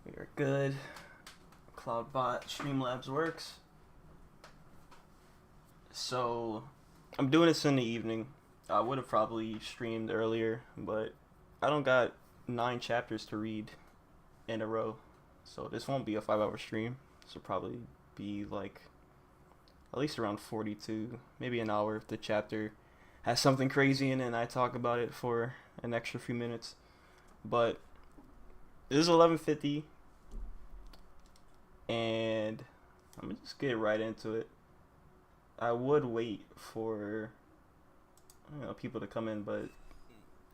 We are good. CloudBot Streamlabs works. So, I'm doing this in the evening. I would have probably streamed earlier, but I don't got 9 chapters to read in a row. So, this won't be a 5 hour stream. This will probably be like at least around 42, maybe an hour if the chapter has something crazy in it and I talk about it for an extra few minutes. But this is 11:50 and I'm gonna just get right into it. I would wait for people to come in, but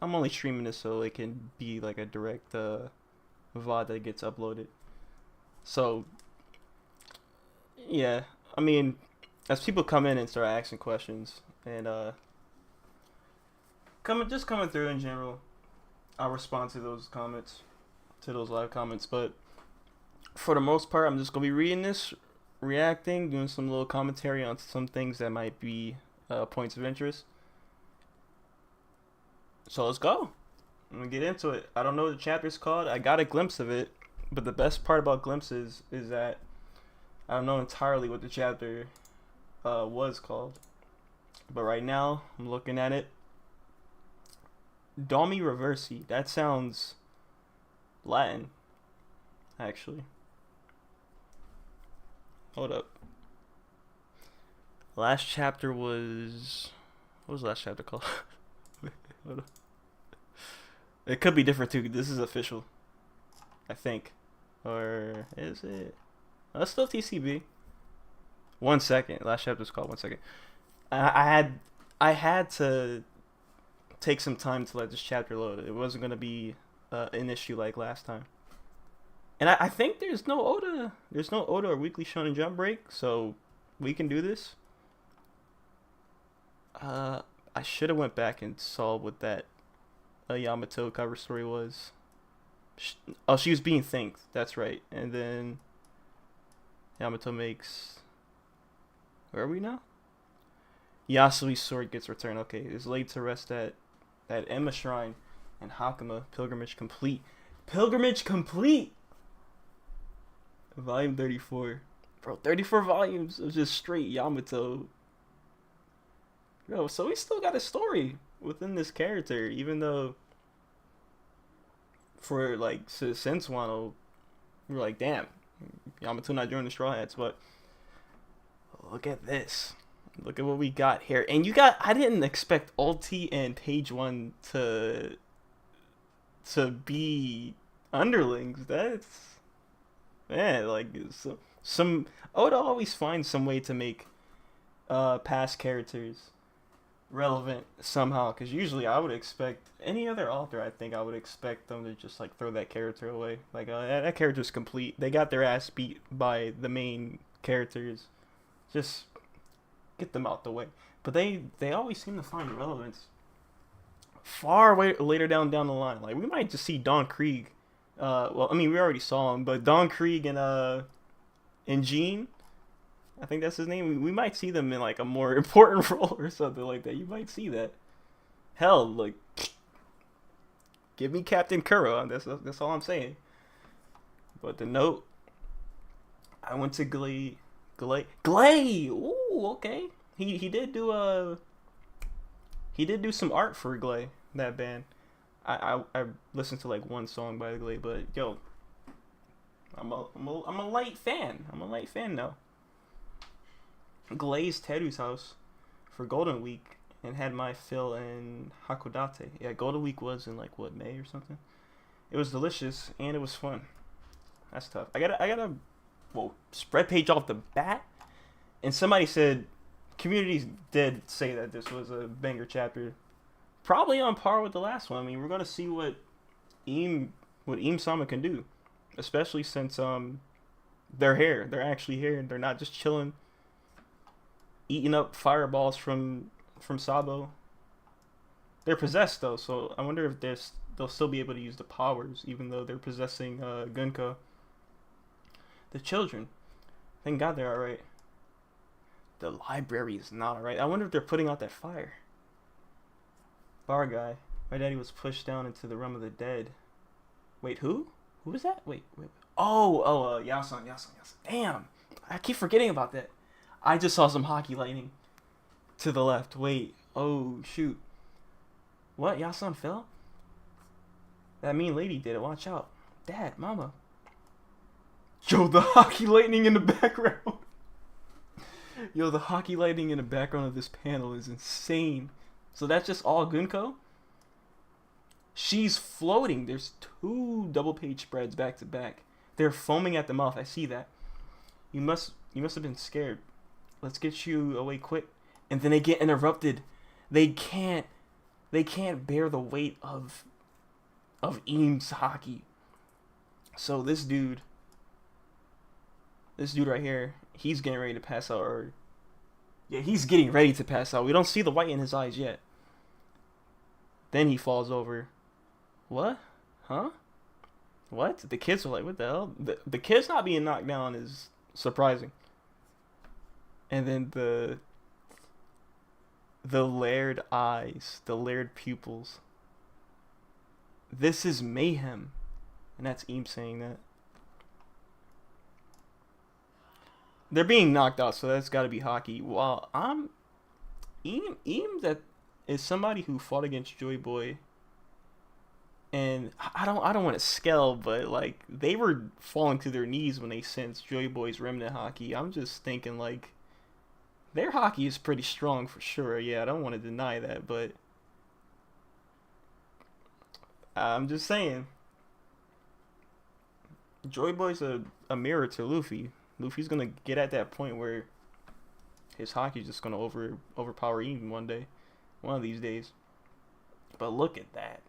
I'm only streaming this so it can be like a direct VOD that gets uploaded. So yeah, I mean, as people come in and start asking questions and coming through in general, I'll respond to those comments, to those live comments. But for the most part, I'm just gonna be reading this, reacting, doing some little commentary on some things that might be points of interest. So let's go. I'm gonna get into it. I don't know what the chapter's called. I got a glimpse of it, but the best part about glimpses is that I don't know entirely what the chapter was called. But right now, I'm looking at it. Domi Reversi. That sounds Latin, actually. Hold up. Last chapter was... What was the last chapter called? Hold up. It could be different too. This is official, I think. Or is it? That's still TCB. 1 second. Last chapter's called 1 second. I had to take some time to let this chapter load. It wasn't gonna be an issue like last time. And I think there's no Oda. There's no Oda or Weekly Shonen Jump break, so we can do this. I should have went back and saw what that Yamato cover story was. She was being thanked. That's right. And then Yamato makes... Where are we now? Yasui's sword gets returned. Okay, is laid to rest at Emma Shrine and Hakama. Pilgrimage complete. Pilgrimage complete! Volume 34. Bro, 34 volumes of just straight Yamato. Yo, so we still got a story within this character, even though for like since Wano, we were like, damn, Yamato not joining the Straw Hats, but look at this. Look at what we got here. And I didn't expect Ulti and Page 1 to be underlings. That's, man, like, some Oda always finds some way to make past characters relevant somehow, because usually I would expect any other author, I think I would expect them to just like throw that character away. Like, that character's complete. They got their ass beat by the main characters. Just get them out the way. But they always seem to find relevance far way later down the line. Like, we might just see Don Krieg. Well, I mean, we already saw him, but Don Krieg and Jean, I think that's his name. We might see them in like a more important role or something like that. You might see that. Hell, like, give me Captain Kuro. That's all I'm saying. But the note, I went to Glay. Ooh, okay. He did do some art for Glay, that band. I listened to like one song by Glay, but yo, I'm a light fan. I'm a light fan now. Glazed Teru's house for Golden Week and had my fill in Hakodate. Yeah, Golden Week was in like what, May or something. It was delicious and it was fun. That's tough. I gotta spread page off the bat. And somebody said communities did say that this was a banger chapter. Probably on par with the last one. I mean, we're gonna see what Im Sama can do. Especially since they're here. They're actually here and they're not just chilling, eating up fireballs from Sabo. They're possessed though, so I wonder if they'll still be able to use the powers even though they're possessing Gunko. The children, thank God they're alright. The library is not alright. I wonder if they're putting out that fire. Bar guy, my daddy was pushed down into the realm of the dead. Wait, who? Who was that? Wait. Yasun, Yasun, Yasun. Damn, I keep forgetting about that. I just saw some hockey lightning to the left. Wait. Oh shoot. What? Yasun fell? That mean lady did it. Watch out. Dad, mama. Yo, the hockey lightning in the background. Yo, the hockey lightning in the background of this panel is insane. So that's just all Gunko? She's floating. There's two double page spreads back to back. They're foaming at the mouth. I see that. You must have been scared. Let's get you away quick. And then they get interrupted. They can't bear the weight of Eames hockey. So this dude right here, he's getting ready to pass out, or yeah, he's getting ready to pass out. We don't see the white in his eyes yet. Then he falls over. What? Huh? What? The kids are like, what the hell? The kids not being knocked down is surprising. And then the layered eyes, the layered pupils. This is mayhem. And that's Eames saying that. They're being knocked out, so that's got to be hockey. Well, Eames that is somebody who fought against Joy Boy, and I don't want to scale, but like they were falling to their knees when they sensed Joy Boy's remnant hockey. I'm just thinking like their hockey is pretty strong for sure. Yeah, I don't want to deny that, but I'm just saying Joy Boy's a mirror to Luffy. Luffy's gonna get at that point where his hockey's just gonna overpower Eames one day, one of these days. But look at that.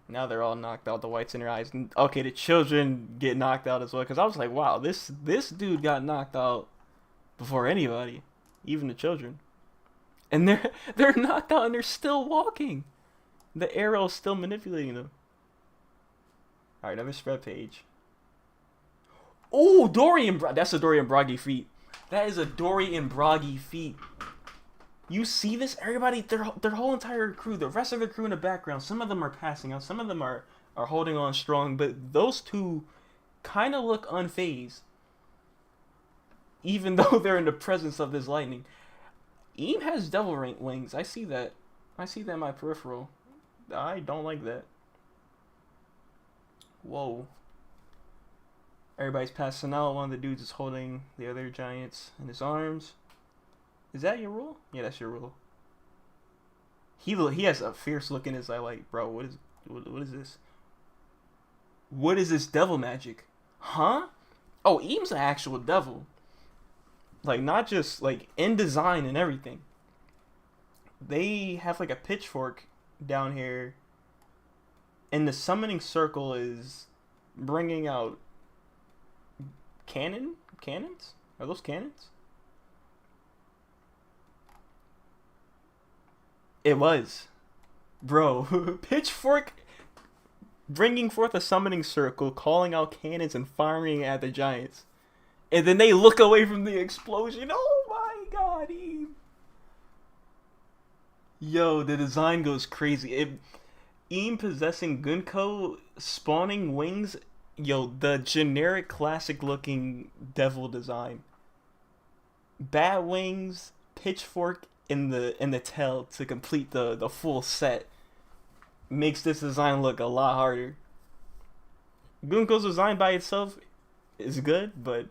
Now they're all knocked out. The whites in their eyes. Okay, the children get knocked out as well. Because I was like, wow, this dude got knocked out before anybody, even the children. And they're knocked out and they're still walking. The arrow's still manipulating them. All right, another spread page. Oh, that's a Dorian Bragi feat. That is a Dorian Bragi feat. You see this? Everybody, their whole entire crew, the rest of the crew in the background, some of them are passing out, some of them are holding on strong, but those two kind of look unfazed. Even though they're in the presence of this lightning. Eam has devil rank wings. I see that. I see that in my peripheral. I don't like that. Whoa. Everybody's passing out. One of the dudes is holding the other giants in his arms. Is that your rule? Yeah, that's your rule. He has a fierce look in his eye like, bro, what is this? What is this devil magic? Huh? Oh, Eam's an actual devil. Like, not just, like, in design and everything. They have, like, a pitchfork down here. And the summoning circle is bringing out cannons? Are those cannons? It was. Bro, pitchfork bringing forth a summoning circle, calling out cannons and firing at the giants. And then they look away from the explosion. Oh my god, Eve. Yo, the design goes crazy. Eam possessing Gunko, spawning wings. Yo, the generic classic looking devil design. Bat wings, pitchfork in the tail to complete the full set. Makes this design look a lot harder. Gunko's design by itself is good, but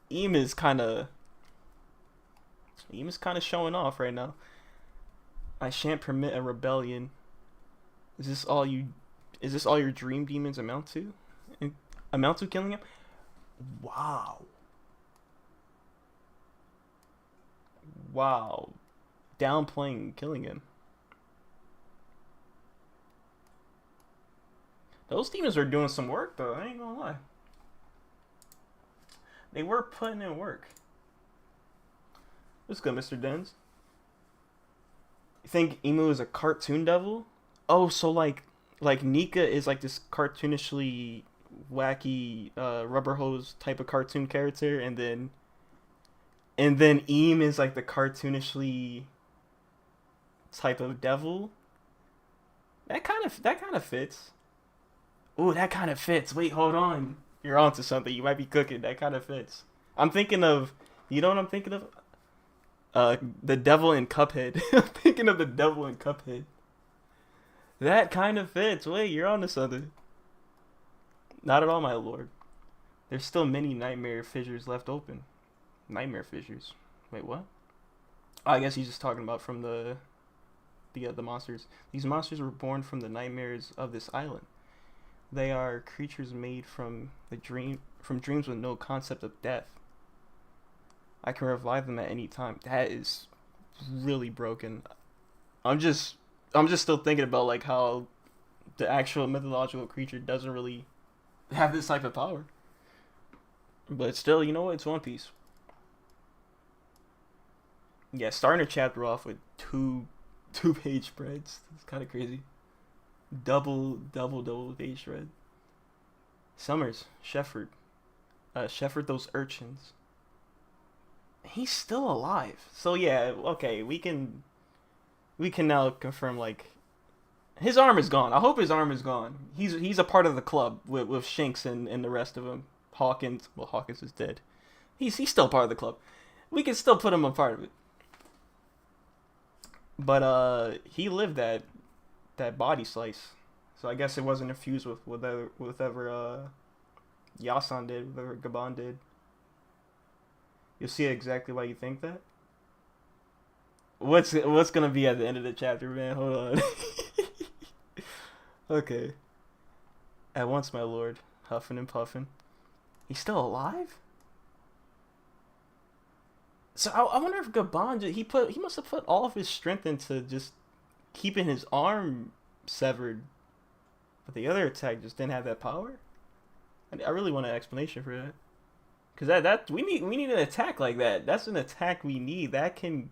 Eam is kind of showing off right now. I shan't permit a rebellion. Is this all your dream demons amount to? Amount to killing him? Wow. Wow. Downplaying killing him. Those demons are doing some work though, I ain't gonna lie. They were putting in work. Let's go, Mr. Dens. You think Emu is a cartoon devil? Oh, so like Nika is like this cartoonishly wacky rubber hose type of cartoon character, and then Eam is like the cartoonishly type of devil. That kind of fits. Ooh, that kind of fits. Wait, hold on. You're onto something. You might be cooking. That kind of fits. I'm thinking of, you know what I'm thinking of? The devil in Cuphead. I'm thinking of the devil in Cuphead. That kind of fits. Wait, you're onto something. Not at all, my lord. There's still many nightmare fissures left open. Nightmare fissures. Wait, what? Oh, I guess he's just talking about from the monsters. These monsters were born from the nightmares of this island. They are creatures made from dreams with no concept of death. I can revive them at any time. That is really broken. I'm just still thinking about like how the actual mythological creature doesn't really have this type of power. But still, you know what? It's One Piece. Yeah, starting a chapter off with two page spreads. It's kind of crazy. Double page spread. Summers, Shefford. Shefford those urchins. He's still alive. So yeah, okay, we can now confirm like his arm is gone. I hope his arm is gone. He's a part of the club with Shanks and the rest of them. Hawkins, well, Hawkins is dead. He's still part of the club. We can still put him a part of it. But he lived that body slice. So I guess it wasn't infused with whatever Yasan did, whatever Gabon did. You'll see exactly why you think that. What's gonna be at the end of the chapter, man? Hold on. Okay. At once, my lord, huffing and puffing. He's still alive? So I wonder if Gabon he must have put all of his strength into just keeping his arm severed, but the other attack just didn't have that power. I really want an explanation for that, because that we need an attack like that. That's an attack we need. That can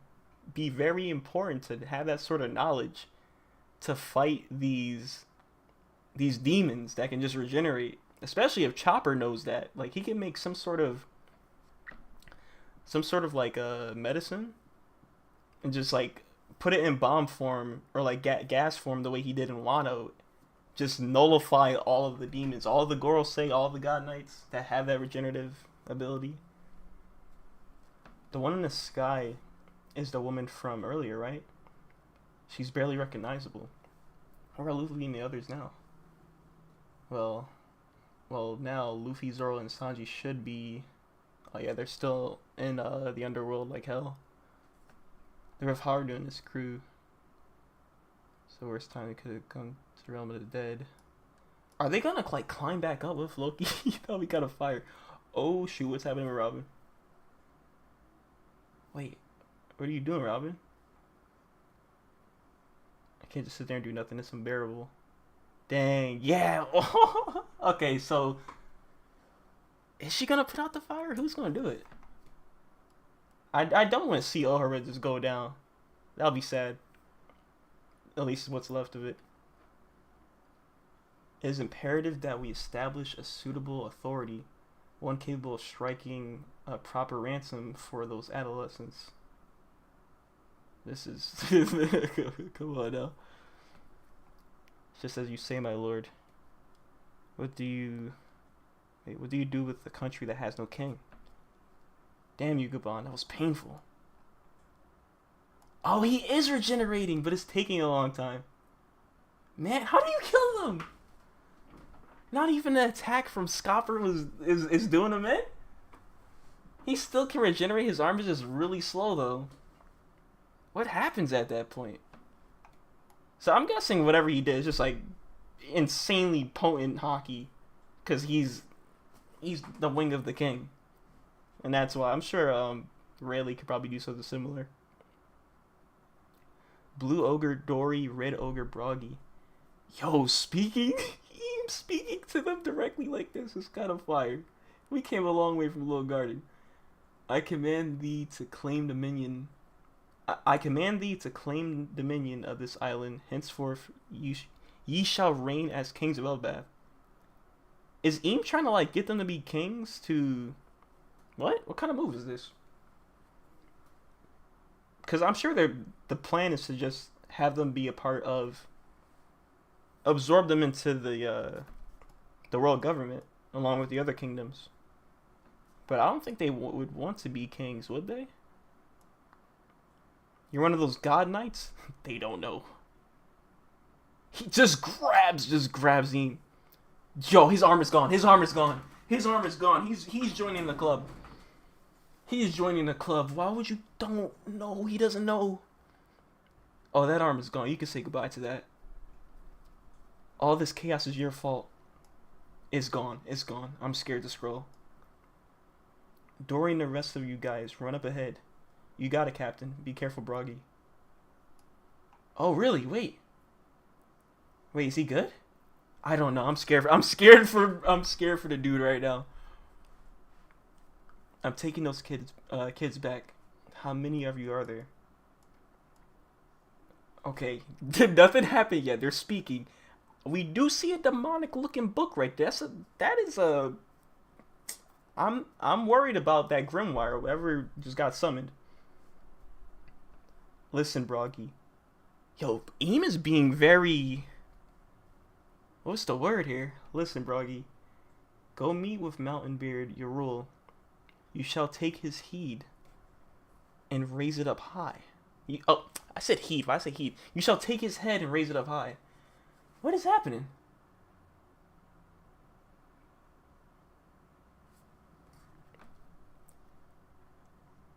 be very important to have that sort of knowledge to fight these demons that can just regenerate. Especially if Chopper knows that, like he can make some sort of like a medicine and just like put it in bomb form or like gas form the way he did in Wano. Just nullify all of the demons, all the Gorosei, all the God Knights that have that regenerative ability. The one in the sky is the woman from earlier, right? She's barely recognizable. Where are Luffy and the others now? Well, now Luffy, Zoro, and Sanji should be. Oh yeah, they're still in the underworld like hell. They're with Haru and his crew. So worst time they could have come to the realm of the dead. Are they gonna like climb back up with Loki? That'll be kind of fire. Oh shoot, what's happening with Robin? Wait, what are you doing, Robin? I can't just sit there and do nothing. It's unbearable. Dang, yeah. Okay, so is she gonna put out the fire? Who's gonna do it? I don't want to see Ohara just go down. That'll be sad. At least what's left of it. It is imperative that we establish a suitable authority, one capable of striking a proper ransom for those adolescents. This is come on now. Just as you say, my lord. What do you do with the country that has no king? Damn you, Gabon, that was painful. Oh, he is regenerating, but it's taking a long time. Man, how do you kill them? Not even an attack from Scopper is doing him in? He still can regenerate, his arm is just really slow though. What happens at that point? So I'm guessing whatever he did is just like insanely potent hockey, because he's the wing of the king, and that's why I'm sure Rayleigh could probably do something similar. Blue Ogre Dory, Red Ogre Broggy. Yo, speaking to them directly like this is kind of fire. We came a long way from Little Garden. I command thee to claim dominion. I command thee to claim dominion of this island. Henceforth, ye shall reign as kings of Elbaf. Is Eam trying to like get them to be kings to... What? What kind of move is this? Because I'm sure the plan is to just have them be a part of... Absorb them into the the world government, along with the other kingdoms. But I don't think they would want to be kings, would they? You're one of those god knights? They don't know. He just grabs him. Yo, his arm is gone. His arm is gone. His arm is gone. He's joining the club. He's joining the club. Why would you don't know? He doesn't know. Oh, that arm is gone. You can say goodbye to that. All this chaos is your fault. It's gone. It's gone. I'm scared to scroll. Dory and the rest of you guys, run up ahead. You got it, Captain. Be careful, Broggy. Oh, really? Wait, is he good? I don't know. I'm scared. I'm scared for the dude right now. I'm taking those kids back. How many of you are there? Okay, nothing happened yet. They're speaking. We do see a demonic-looking book right there. I'm worried about that Grimoire, whoever just got summoned. Listen, Broggy. Yo, Eam is being very... What's the word here? Listen, Broggy. Go meet with Mountain Beard, your rule. You shall take his heed and raise it up high. I said heed. Why I say heed? You shall take his head and raise it up high. What is happening?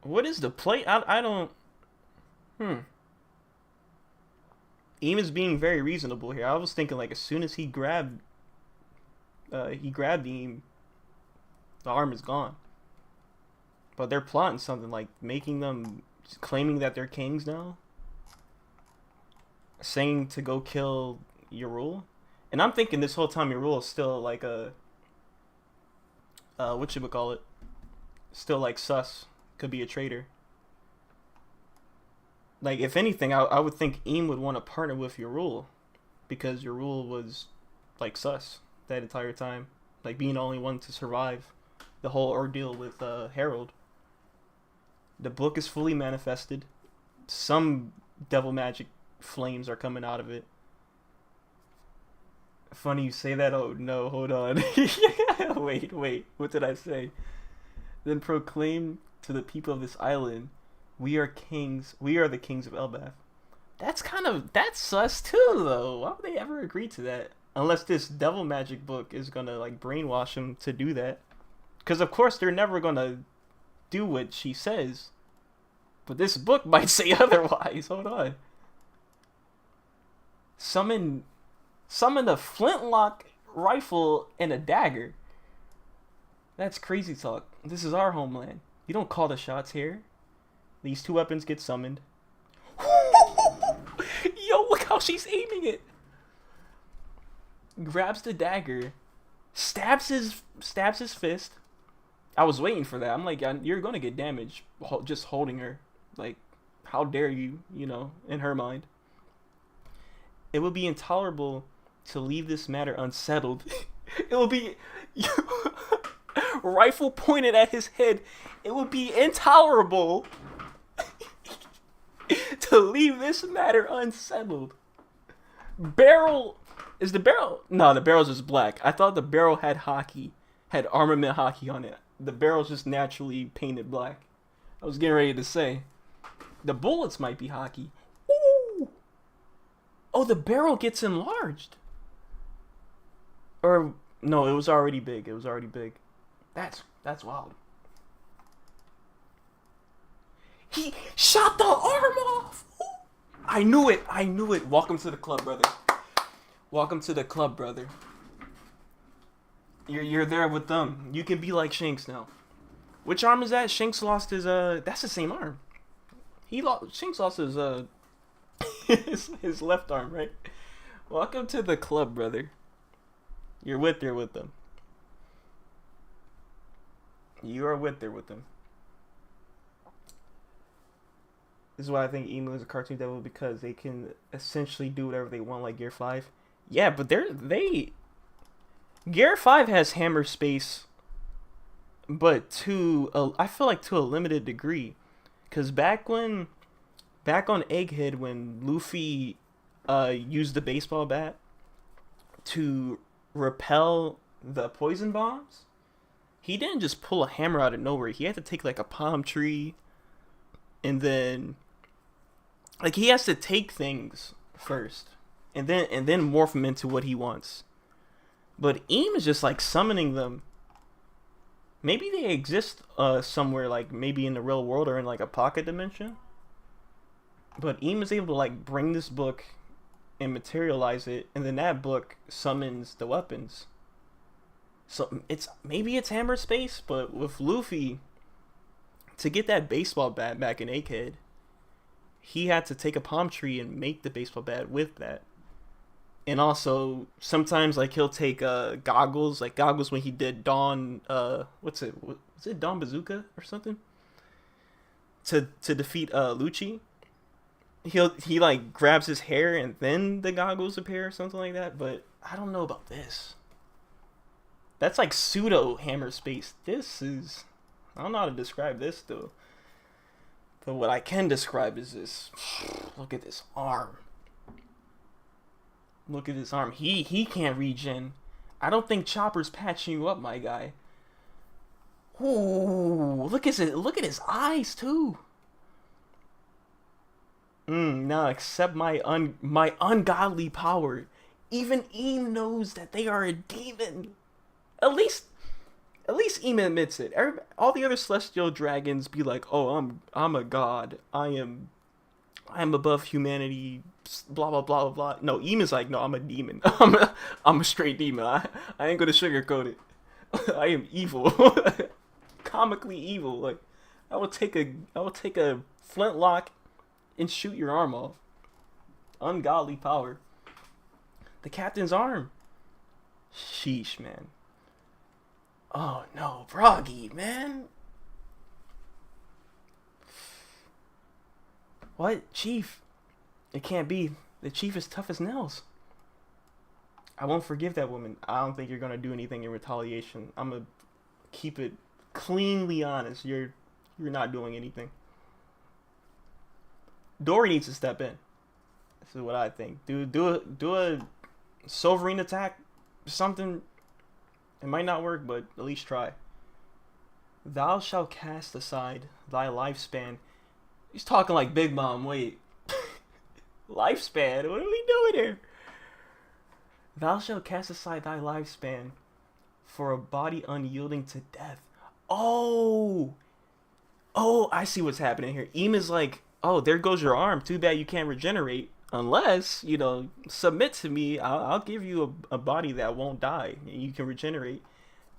What is the play? I don't... Eam is being very reasonable here. I was thinking like as soon as he grabbed Eam, the arm is gone. But they're plotting something like making them claiming that they're kings now. Saying to go kill Yrule. And I'm thinking this whole time Yrule is still like a what should we call it? Still like sus. Could be a traitor. Like, if anything, I would think Eam would want to partner with Yrule. Because Yrule was, like, sus that entire time. Like, being the only one to survive the whole ordeal with Harold. The book is fully manifested. Some devil magic flames are coming out of it. Funny you say that. Oh, no, hold on. Wait. What did I say? Then proclaim to the people of this island... We are kings. We are the kings of Elbaf. That's sus too, though. Why would they ever agree to that? Unless this devil magic book is gonna like brainwash them to do that. Because of course they're never gonna do what she says. But this book might say otherwise. Hold on. Summon a flintlock rifle and a dagger. That's crazy talk. This is our homeland. You don't call the shots here. These two weapons get summoned. Yo, look how she's aiming it. Grabs the dagger, stabs his fist. I was waiting for that. I'm like, you're gonna get damaged just holding her. Like, how dare you? You know, in her mind, it would be intolerable to leave this matter unsettled. It will be rifle pointed at his head. It would be intolerable. To leave this matter unsettled. Barrel is the barrel? No, the barrel's just black. I thought the barrel had armament hockey on it. The barrel's just naturally painted black. I was getting ready to say the bullets might be hockey. Ooh. Oh, the barrel gets enlarged. Or no, it was already big. That's wild. He shot the arm off. I knew it. Welcome to the club, brother. You're there with them. You can be like Shanks now. Which arm is that? Shanks lost his that's the same arm. Shanks lost his his left arm, right? Welcome to the club, brother. You're there with them. You are there with them. This is why I think Emu is a cartoon devil, because they can essentially do whatever they want, like Gear 5. Yeah, but Gear 5 has hammer space, but I feel like to a limited degree. Because back on Egghead, when Luffy used the baseball bat to repel the poison bombs, he didn't just pull a hammer out of nowhere. He had to take like a palm tree, and then like he has to take things first, and then morph them into what he wants. But Eam is just like summoning them. Maybe they exist somewhere, like maybe in the real world or in like a pocket dimension. But Eam is able to like bring this book and materialize it, and then that book summons the weapons. So maybe it's Hammer Space, but with Luffy, to get that baseball bat back in Egghead, he had to take a palm tree and make the baseball bat with that. And also sometimes like he'll take goggles when he did Dawn what's it? Was it Dawn Bazooka or something? To defeat Lucci. He like grabs his hair and then the goggles appear or something like that, but I don't know about this. That's like pseudo Hammer Space. This is, I don't know how to describe this though. But what I can describe is this. Look at this arm. Look at this arm. He can't regen. I don't think Chopper's patching you up, my guy. Ooh, look at his eyes too. Now accept my ungodly power. Even Eam knows that they are a demon. At least Eam admits it. All the other celestial dragons be like, "Oh, I'm a god. I am above humanity." Blah blah blah blah. No, Eam is like, "No, I'm a demon. I'm a straight demon. I ain't gonna sugarcoat it. I am evil, comically evil. Like, I will take a flintlock and shoot your arm off. Ungodly power. The captain's arm. Sheesh, man. Oh no, Broggy, man. What, Chief? It can't be. The Chief is tough as nails. I won't forgive that woman. I don't think you're gonna do anything in retaliation. I'm gonna keep it cleanly honest. You're not doing anything. Dory needs to step in. This is what I think. Do a Sovereign attack, something. It might not work, but at least try. Thou shalt cast aside thy lifespan. He's talking like Big Mom. Wait. Lifespan? What are we doing here? Thou shalt cast aside thy lifespan for a body unyielding to death. Oh, I see what's happening here. Eam is like, oh, there goes your arm. Too bad you can't regenerate. Unless, submit to me. I'll give you a body that won't die. And you can regenerate.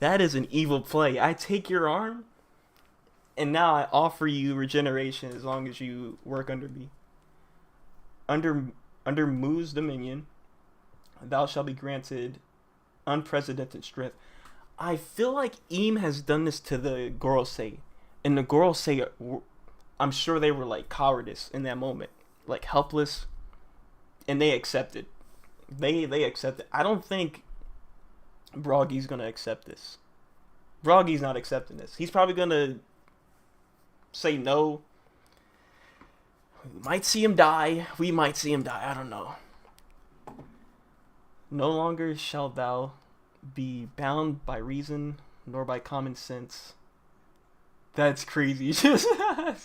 That is an evil play. I take your arm, and now I offer you regeneration as long as you work under me. Under Mu's dominion, thou shalt be granted unprecedented strength. I feel like Eam has done this to the Gorosei. And the Gorosei, I'm sure they were like cowardice in that moment. Like helpless. And they accepted. They accepted. I don't think Broggy's gonna accept this. Broggy's not accepting this. He's probably gonna say no. We might see him die. I don't know. No longer shalt thou be bound by reason nor by common sense. That's crazy. Just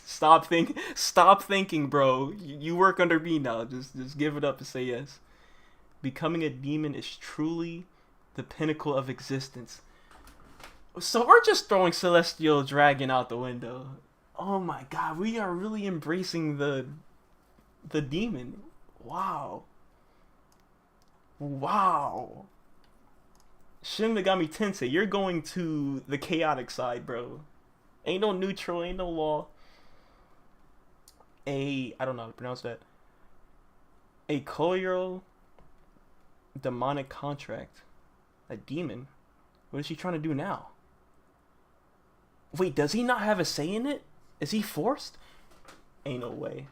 stop thinking, bro. You work under me now. Just give it up and say yes. Becoming a demon is truly the pinnacle of existence. So we're just throwing Celestial Dragon out the window. Oh my god, we are really embracing the demon. Wow. Shin Megami Tensei, you're going to the chaotic side, bro. Ain't no neutral, ain't no law. I don't know how to pronounce that. A Koyo demonic contract. A demon? What is he trying to do now? Wait, does he not have a say in it? Is he forced? Ain't no way.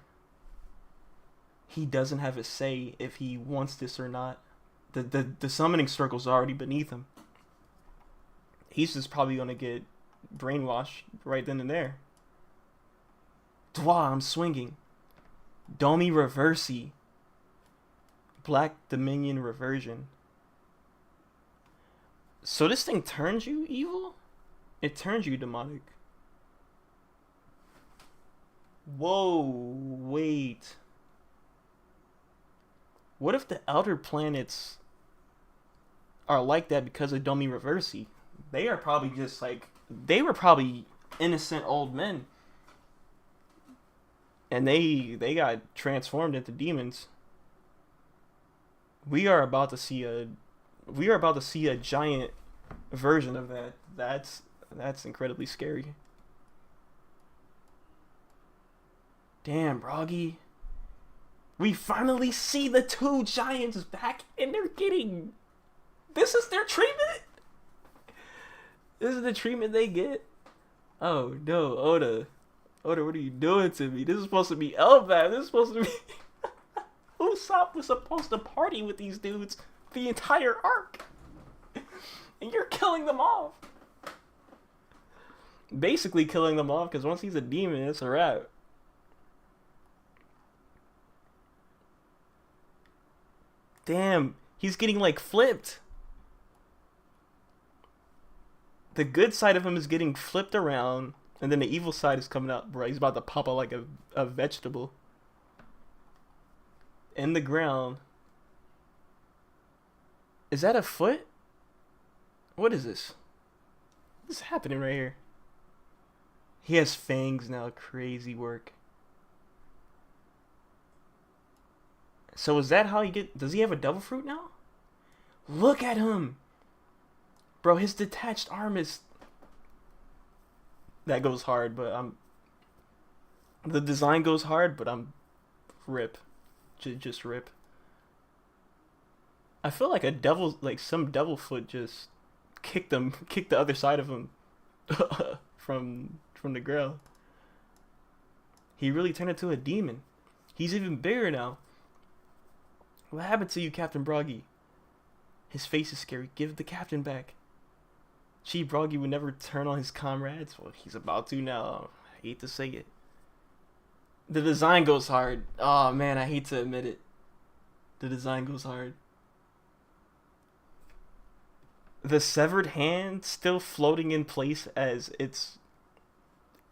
He doesn't have a say if he wants this or not. The summoning circle's already beneath him. He's just probably gonna get brainwashed right then and there. Dwa, I'm swinging. Domi Reversi. Black Dominion Reversion. So this thing turns you evil? It turns you demonic. Whoa, wait. What if the outer planets are like that because of Domi Reversi? They are probably just like, they were probably innocent old men, and they got transformed into demons. We are about to see a we are about to see a giant version of that. That's incredibly scary. Damn, Broggy. We finally see the two giants back, and they're getting. This is their treatment. This is the treatment they get. Oh no, Oda. Oda, what are you doing to me? This is supposed to be Elbaf. This is supposed to be. Usopp was supposed to party with these dudes the entire arc, and you're killing them off. Basically killing them off, because once he's a demon, it's a wrap. Damn, he's getting like flipped. The good side of him is getting flipped around, and then the evil side is coming out, bro. He's about to pop out like a vegetable. In the ground. Is that a foot? What is this? What's happening right here? He has fangs now. Crazy work. So is that how you get... Does he have a devil fruit now? Look at him. Bro, his detached arm is... That goes hard, but I'm... The design goes hard, but I'm... Rip. Just rip. I feel like a devil... Like some devil foot just... Kicked the other side of him. from the ground. He really turned into a demon. He's even bigger now. What happened to you, Captain Broggy? His face is scary. Give the captain back. Gee, Broggy would never turn on his comrades. Well, he's about to now. I hate to say it. The design goes hard. Oh, man, I hate to admit it. The design goes hard. The severed hand still floating in place as it's...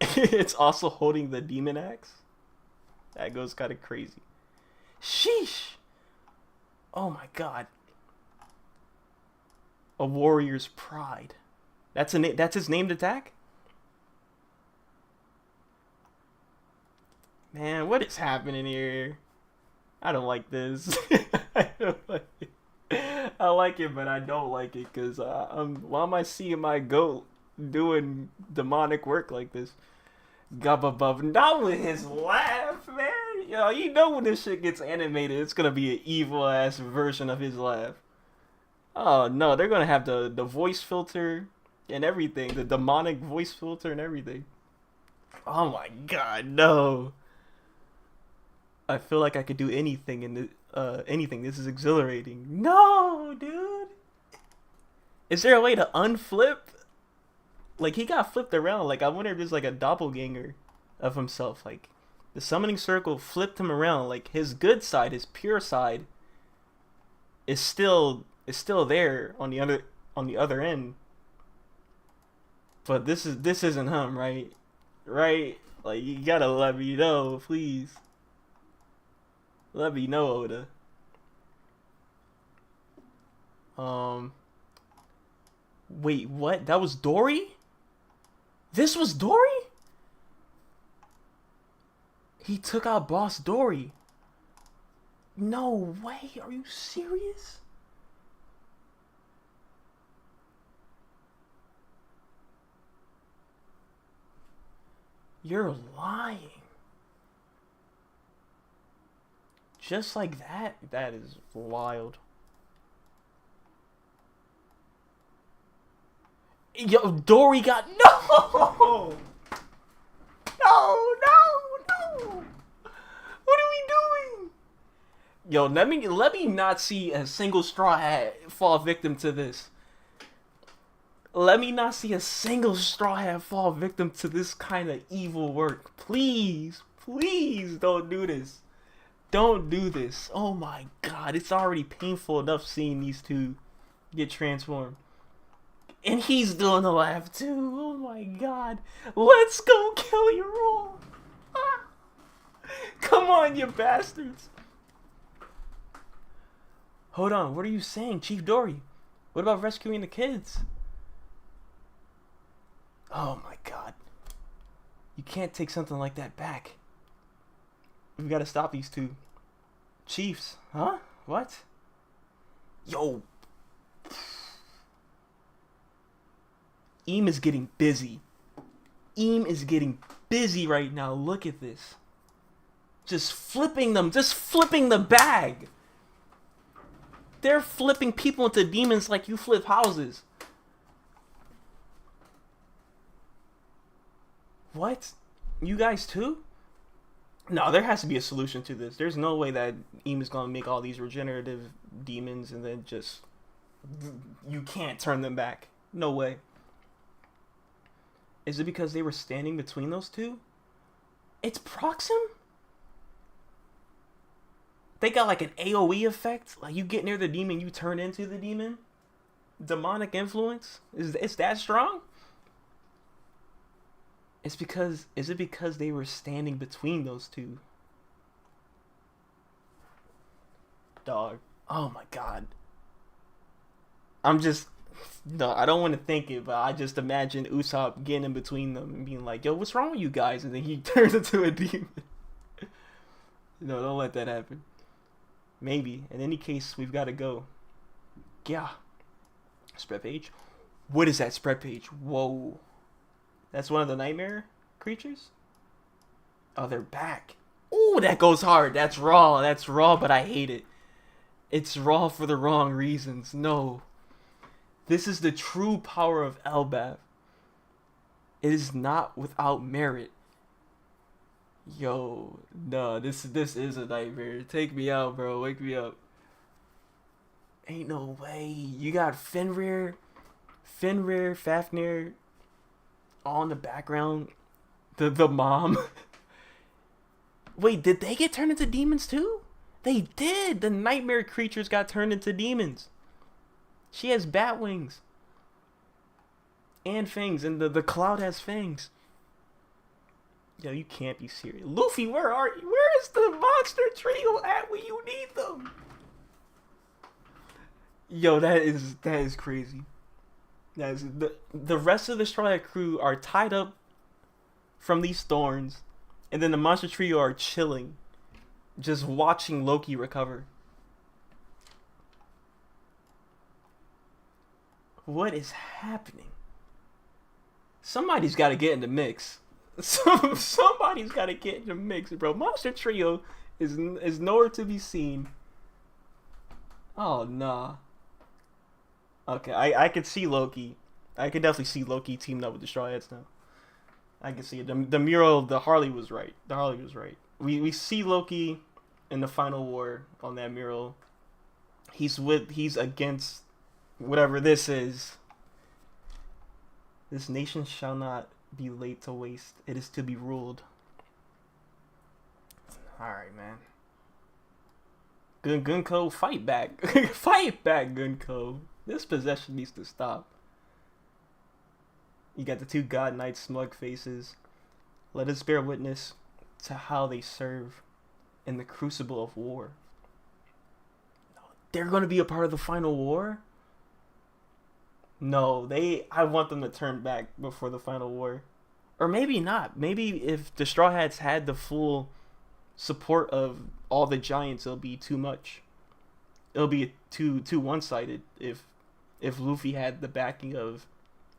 it's also holding the demon axe. That goes kind of crazy. Sheesh! Oh my god. A warrior's pride. That's his named attack? Man, what is happening here? I don't like this. I don't like it. I like it, but I don't like it because why am I seeing my goat doing demonic work like this? Gabba not with his laugh, man. Yo, you know when this shit gets animated, it's gonna be an evil ass version of his laugh. Oh no, they're gonna have the voice filter and everything, the demonic voice filter and everything. Oh my god, no. I feel like I could do anything in the anything. This is exhilarating. No, dude. Is there a way to unflip? Like, he got flipped around. Like, I wonder if there's like a doppelganger of himself. Like, the summoning circle flipped him around. Like, his good side, his pure side, is still there on the other end. But this isn't him, right? Right? Like, you gotta let me know, please. Let me know, Oda. Wait, what? That was Dory? This was Dory? He took out Boss Dory. No way. Are you serious? You're lying. Just like that? That is wild. Yo, Dory got... No! No, no, no! What are we doing? Yo, let me not see a single Straw Hat fall victim to this. Let me not see a single Straw Hat fall victim to this kind of evil work. Please, please don't do this. Don't do this. Oh my god, it's already painful enough seeing these two get transformed. And he's doing the laugh too. Oh my god. Let's go, Kelly Roll. Ah. Come on, you bastards. Hold on, what are you saying, Chief Dory? What about rescuing the kids? Oh my god. You can't take something like that back. We've got to stop these two. Chiefs, huh? What? Yo. Eam is getting busy. Eam is getting busy right now. Look at this. Just flipping them. Just flipping the bag. They're flipping people into demons like you flip houses. What? You guys too? No, there has to be a solution to this. There's no way that Eam is going to make all these regenerative demons and then just... You can't turn them back. No way. Is it because they were standing between those two? It's Proxim? They got like an AoE effect? Like you get near the demon, you turn into the demon? Demonic influence? Is that strong? Is it because they were standing between those two? Dog. Oh my god. No, I don't want to think it, but I just imagine Usopp getting in between them and being like, yo, what's wrong with you guys? And then he turns into a demon. No, don't let that happen. Maybe. In any case, we've got to go. Yeah. Spread page? What is that spread page? Whoa. That's one of the nightmare creatures? Oh, they're back. Ooh, that goes hard. That's raw. That's raw, but I hate it. It's raw for the wrong reasons. No. This is the true power of Elbaf. It is not without merit. Yo, no, this is a nightmare. Take me out, bro. Wake me up. Ain't no way. You got Fenrir, Fafnir, all in the background. The mom. Wait, did they get turned into demons too? They did. The nightmare creatures got turned into demons. She has bat wings. And fangs. And the cloud has fangs. Yo, you can't be serious. Luffy, where are you? Where is the monster trio at when you need them? Yo, that is crazy. That is the rest of the Straw Hat crew are tied up from these thorns, and then the monster trio are chilling, just watching Loki recover. What is happening? Somebody's got to get in the mix. Somebody's got to get in the mix, bro. Monster Trio is nowhere to be seen. Oh, nah. Okay, I could see Loki. I could definitely see Loki teamed up with the Straw Hats now. I can see it. The mural, the Harley was right. The Harley was right. We see Loki in the final war on that mural. He's against whatever this is. This nation shall not be laid to waste. It is to be ruled. Alright, man. Gunko, fight back. Fight back, Gunko. This possession needs to stop. You got the two God Knights smug faces. Let us bear witness to how they serve in the crucible of war. They're going to be a part of the final war? No, I want them to turn back before the final war. Or maybe not. Maybe if the Straw Hats had the full support of all the giants, it'll be too much. It'll be too one-sided if Luffy had the backing of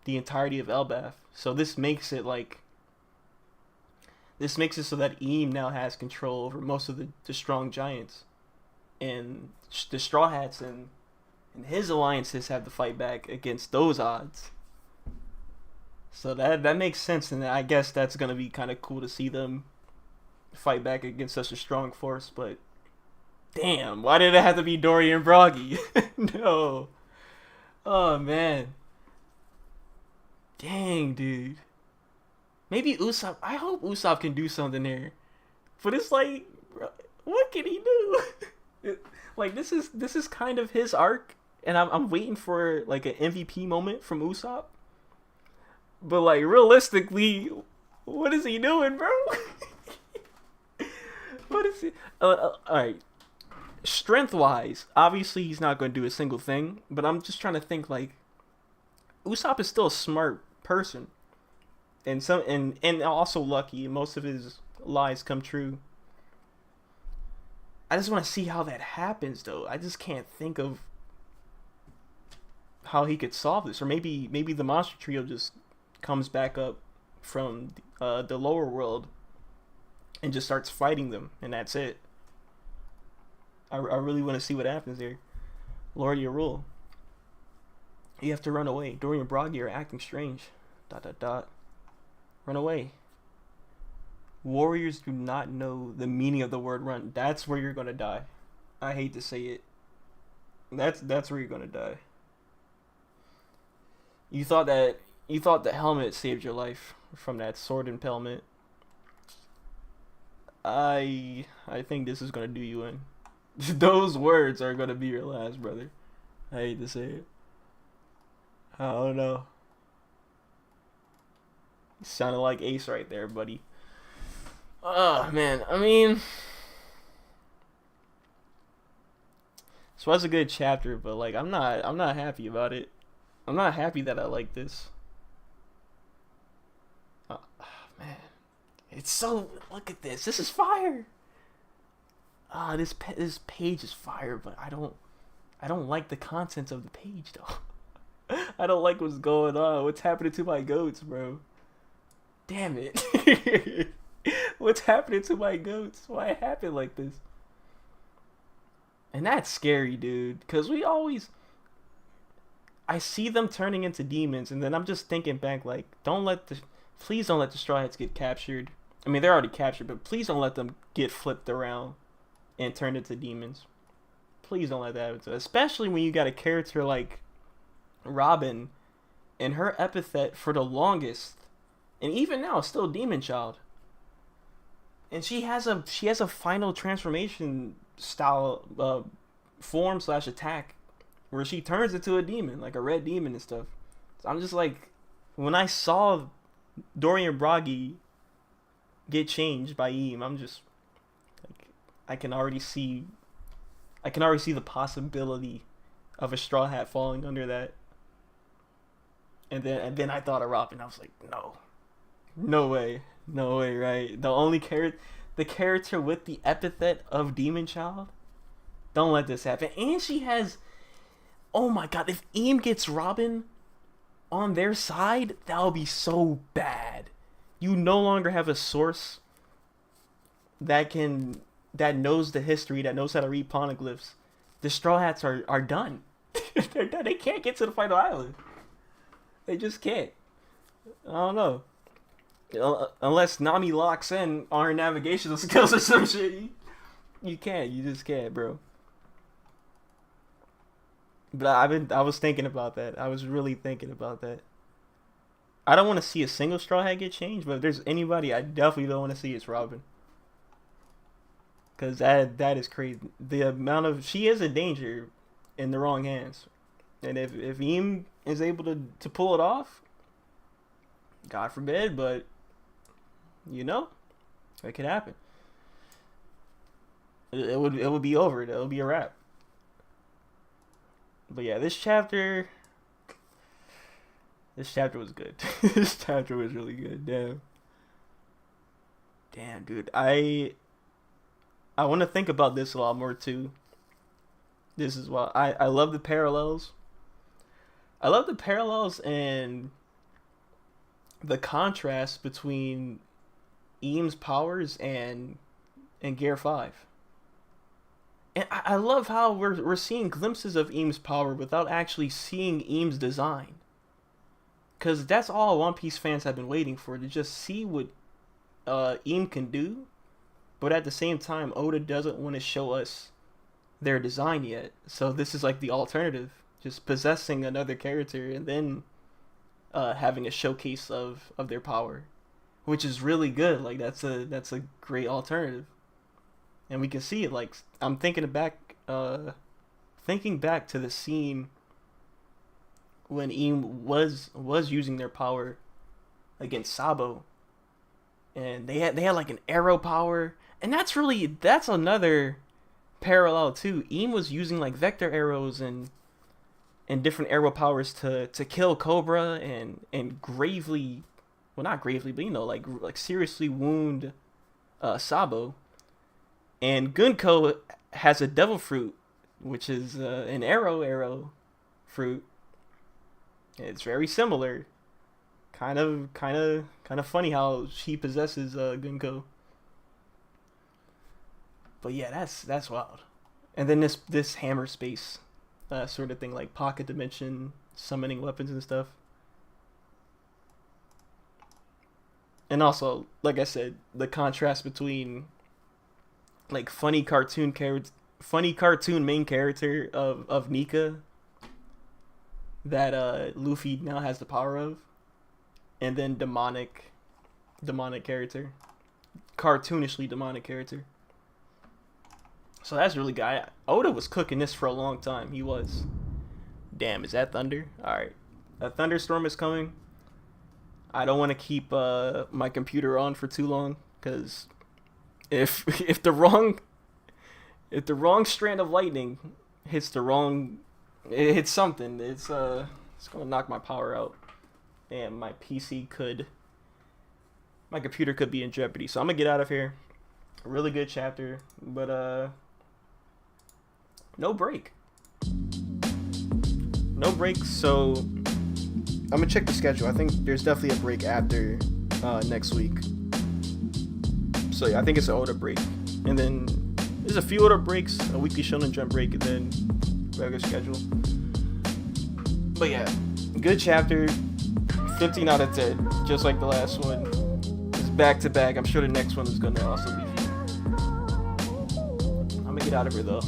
the entirety of Elbaf. So this makes it so that Eam now has control over most of the strong giants. And the Straw Hats and his alliances have to fight back against those odds. So that makes sense, and I guess that's going to be kind of cool to see them fight back against such a strong force, but damn, why did it have to be Dory and Broggy? No. Oh, man. Dang, dude. Maybe Usopp, I hope Usopp can do something there. But it's like, bro, what can he do? Like, this is kind of his arc. and I'm waiting for like an MVP moment from Usopp. But like realistically, what is he doing, bro? What is he? All right, strength wise, obviously he's not going to do a single thing. But I'm just trying to think like Usopp is still a smart person, and also lucky. Most of his lies come true. I just want to see how that happens, though. I just can't think of how he could solve this, or maybe the monster trio just comes back up from the lower world and just starts fighting them, and that's it. I really want to see what happens here. Lord, your rule. You have to run away. Dorian and Broggy are acting strange. ... Run away. Warriors do not know the meaning of the word run. That's where you're gonna die. I hate to say it. That's where you're gonna die. You thought the helmet saved your life from that sword impalement. I think this is gonna do you in. Those words are gonna be your last, brother. I hate to say it. I don't know. You sounded like Ace right there, buddy. Oh man, I mean, this was a good chapter, but like I'm not happy about it. I'm not happy that I like this. Man, it's so, look at this. This is fire. This page is fire, but I don't like the contents of the page though. I don't like what's going on. What's happening to my goats, bro? Damn it. What's happening to my goats? Why it happened like this? And that's scary, dude. Cause I see them turning into demons, and then I'm just thinking back, like, please don't let the Straw Hats get captured. I mean, they're already captured, but please don't let them get flipped around and turned into demons. Please don't let that happen. Especially when you got a character like Robin, and her epithet for the longest, and even now, still Demon Child. And she has a final transformation style form / attack where she turns into a demon, like a red demon and stuff. So I'm just like, when I saw Dorian Broggy get changed by Eam, I'm just like, I can already see the possibility of a Straw Hat falling under that. And then I thought of Robin. I was like, no way, right? The character with the epithet of Demon Child. Don't let this happen. And she has, oh my god, if Eam gets Robin on their side, that would be so bad. You no longer have a source that knows the history, that knows how to read poneglyphs. The Straw Hats are done. They're done. They can't get to the final island. They just can't. I don't know. Unless Nami locks in on her navigational skills or some shit, you can't. You just can't, bro. But I was thinking about that. I was really thinking about that. I don't want to see a single Straw Hat get changed, but if there's anybody I definitely don't want to see, it's Robin. Cause that is crazy. The amount of, she is a danger in the wrong hands, and if Eam is able to pull it off, God forbid, but you know, it could happen. It would be over. It would be a wrap. But yeah, this chapter was good. This chapter was really good. Damn, dude. I want to think about this a lot more too. This is why I love the parallels. I love the parallels and the contrast between Eam's powers and Gear 5. And I love how we're seeing glimpses of Eam's power without actually seeing Eam's design. Because that's all One Piece fans have been waiting for, to just see what Eam can do. But at the same time, Oda doesn't want to show us their design yet. So this is like the alternative. Just possessing another character and then having a showcase of their power. Which is really good. Like, that's a great alternative. And we can see it. Like, I'm thinking back to the scene when Eam was using their power against Sabo, and they had like an arrow power, and that's another parallel too. Eam was using like vector arrows and different arrow powers to kill Cobra and gravely, well, not gravely, but like seriously wound Sabo. And Gunko has a devil fruit, which is an arrow fruit. It's very similar. Kind of funny how she possesses Gunko. But yeah, that's wild. And then this hammer space sort of thing, like pocket dimension, summoning weapons and stuff. And also, like I said, the contrast between like funny cartoon main character of Nika that Luffy now has the power of, and then demonic character, cartoonishly demonic character. So that's really good. Oda was cooking this for a long time. He was. Damn, is that thunder? All right, a thunderstorm is coming. I don't want to keep my computer on for too long, because if the wrong strand of lightning hits it hits something, it's gonna knock my power out, and my computer could be in jeopardy. So I'm gonna get out of here. A really good chapter, but no break. So I'm gonna check the schedule. I think there's definitely a break after next week. So yeah, I think it's an Oda break, and then there's a few Oda breaks, a weekly Shonen Jump break, and then regular schedule. But yeah, good chapter, 15 out of 10, just like the last one. It's back to back. I'm sure the next one is gonna also be. I'm gonna get out of here though.